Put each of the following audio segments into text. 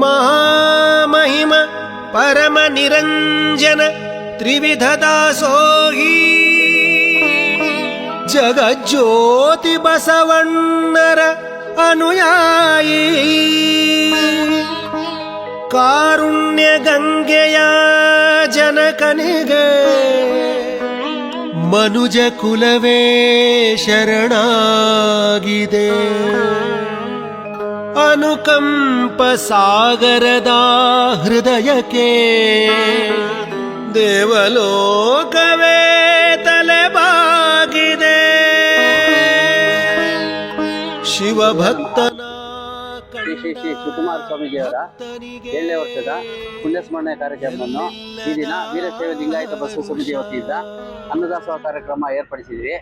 ಮಹಾಮಹಿಮ ಪರಮ ನಿರಂಜನ ತ್ರಿವಿಧ ದಾಸೋಹಿ ಜಗಜ್ಯೋತಿ ಬಸವಣ್ಣರ ಅನುಯಾಯಿ ಕಾರುಣ್ಯ ಗಂಗೆಯ ಜನಕನಿಗೆ ಮನುಜ ಕುಲವೇ ಶರಣಾಗಿದೆ. ಅನುಕಂಪ ಸಾಗರದ ಹೃದಯಕ್ಕೆ ದೇವಲೋಕವೇ ತಲೆಬಾಗಿದೆ. ಶಿವಭಕ್ತನ ಶ್ರೀ ಶಿವಕುಮಾರ ಸ್ವಾಮೀಜಿಯವರ 7ನೇ ವರ್ಷದ ಪುಣ್ಯಸ್ಮರಣೆ ಕಾರ್ಯಕ್ರಮವನ್ನು ಈ ದಿನ ವೀರಶೈವ ಲಿಂಗಾಯತ ಬಸವ ಸಮಿತಿ ವತಿಯಿಂದ ಅನ್ನದಾಸೋಹ ಕಾರ್ಯಕ್ರಮ ಏರ್ಪಡಿಸಿದ್ವಿ.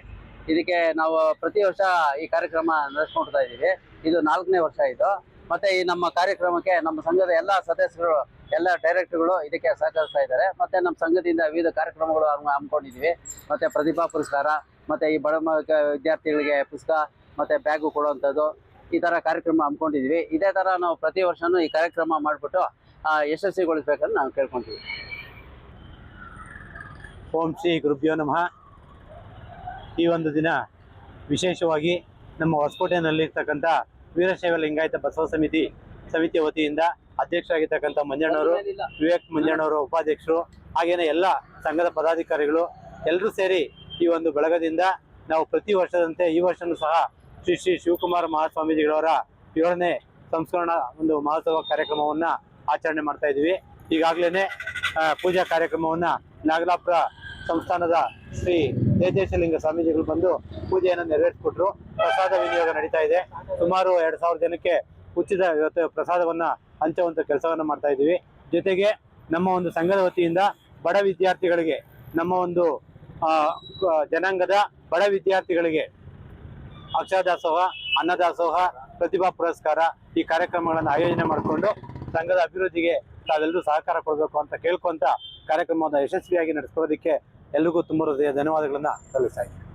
ಇದಕ್ಕೆ ನಾವು ಪ್ರತಿ ವರ್ಷ ಈ ಕಾರ್ಯಕ್ರಮ ನಡೆಸ್ಕೊಡ್ತಾ ಇದ್ದೀವಿ. ಇದು 4ನೇ ವರ್ಷ ಇದು. ಮತ್ತೆ ಈ ನಮ್ಮ ಕಾರ್ಯಕ್ರಮಕ್ಕೆ ನಮ್ಮ ಸಂಘದ ಎಲ್ಲ ಸದಸ್ಯರು, ಎಲ್ಲ ಡೈರೆಕ್ಟರ್ಗಳು ಇದಕ್ಕೆ ಸಹಕರಿಸ್ತಾ ಇದ್ದಾರೆ. ಮತ್ತೆ ನಮ್ಮ ಸಂಘದಿಂದ ವಿವಿಧ ಕಾರ್ಯಕ್ರಮಗಳು ಹಮ್ಮಿಕೊಂಡಿದ್ದೀವಿ. ಮತ್ತೆ ಪ್ರತಿಭಾ ಪುರಸ್ಕಾರ, ಮತ್ತೆ ಈ ಬಡ ವಿದ್ಯಾರ್ಥಿಗಳಿಗೆ ಪುಸ್ತಕ ಮತ್ತೆ ಬ್ಯಾಗು ಕೊಡುವಂಥದ್ದು, ಈ ಥರ ಕಾರ್ಯಕ್ರಮ ಹಮ್ಮಿಕೊಂಡಿದ್ದೀವಿ. ಇದೇ ಥರ ನಾವು ಪ್ರತಿ ವರ್ಷವೂ ಈ ಕಾರ್ಯಕ್ರಮ ಮಾಡಿಬಿಟ್ಟು ಯಶಸ್ವಿಗೊಳಿಸ್ಬೇಕಂತ ನಾವು ಕೇಳ್ಕೊತೀವಿ. ಓಂ ಶ್ರೀ ಗುರುಭ್ಯೋ ನಮಃ. ಈ ಒಂದು ದಿನ ವಿಶೇಷವಾಗಿ ನಮ್ಮ ಹೊಸಕೋಟೆಯಲ್ಲಿರ್ತಕ್ಕಂಥ ವೀರಶೈವ ಲಿಂಗಾಯತ ಬಸವ ಸಮಿತಿಯ ವತಿಯಿಂದ ಅಧ್ಯಕ್ಷರಾಗಿರ್ತಕ್ಕಂಥ ಮಂಜಣ್ಣವರು, ವಿವೇಕ್ ಮಂಜಣ್ಣವರು ಉಪಾಧ್ಯಕ್ಷರು, ಹಾಗೇನೆ ಎಲ್ಲ ಸಂಘದ ಪದಾಧಿಕಾರಿಗಳು ಎಲ್ಲರೂ ಸೇರಿ ಈ ಒಂದು ಬಳಗದಿಂದ ನಾವು ಪ್ರತಿ ವರ್ಷದಂತೆ ಈ ವರ್ಷವೂ ಸಹ ಶ್ರೀ ಶಿವಕುಮಾರ ಮಹಾಸ್ವಾಮೀಜಿಗಳವರ 7ನೇ ಸಂಸ್ಕರಣಾ ಒಂದು ಮಹೋತ್ಸವ ಕಾರ್ಯಕ್ರಮವನ್ನು ಆಚರಣೆ ಮಾಡ್ತಾ ಇದ್ದೀವಿ. ಈಗಾಗಲೇ ಪೂಜಾ ಕಾರ್ಯಕ್ರಮವನ್ನು ನಾಗಲಾಪುರ ಸಂಸ್ಥಾನದ ಶ್ರೀ ತೇಜೇಶಲಿಂಗ ಸ್ವಾಮೀಜಿಗಳು ಬಂದು ಪೂಜೆಯನ್ನು ನೆರವೇರಿಸಿಕೊಟ್ರು. ಪ್ರಸಾದ ವಿನಿಯೋಗ ನಡೀತಾ ಇದೆ. ಸುಮಾರು 2000 ಜನಕ್ಕೆ ಉಚಿತ ಇವತ್ತು ಪ್ರಸಾದವನ್ನು ಹಂಚುವಂಥ ಕೆಲಸವನ್ನು ಮಾಡ್ತಾ ಇದ್ದೀವಿ. ಜೊತೆಗೆ ನಮ್ಮ ಒಂದು ಸಂಘದ ವತಿಯಿಂದ ಬಡ ವಿದ್ಯಾರ್ಥಿಗಳಿಗೆ, ನಮ್ಮ ಒಂದು ಜನಾಂಗದ ಬಡ ವಿದ್ಯಾರ್ಥಿಗಳಿಗೆ ಅಕ್ಷರದಾಸೋಹ, ಅನ್ನದಾಸೋಹ, ಪ್ರತಿಭಾ ಪುರಸ್ಕಾರ ಈ ಕಾರ್ಯಕ್ರಮಗಳನ್ನು ಆಯೋಜನೆ ಮಾಡಿಕೊಂಡು ಸಂಘದ ಅಭಿವೃದ್ಧಿಗೆ ತಾವೆಲ್ಲರೂ ಸಹಕಾರ ಕೊಡಬೇಕು ಅಂತ ಕೇಳ್ಕೊಂತ ಕಾರ್ಯಕ್ರಮವನ್ನು ಯಶಸ್ವಿಯಾಗಿ ನಡೆಸ್ಕೊಳ್ಳೋದಕ್ಕೆ ಎಲ್ರಿಗೂ ತುಂಬ ಹೃದಯ ಧನ್ಯವಾದಗಳನ್ನು ಸಲ್ಲಿಸ್ತಾ ಇದ್ದೀನಿ.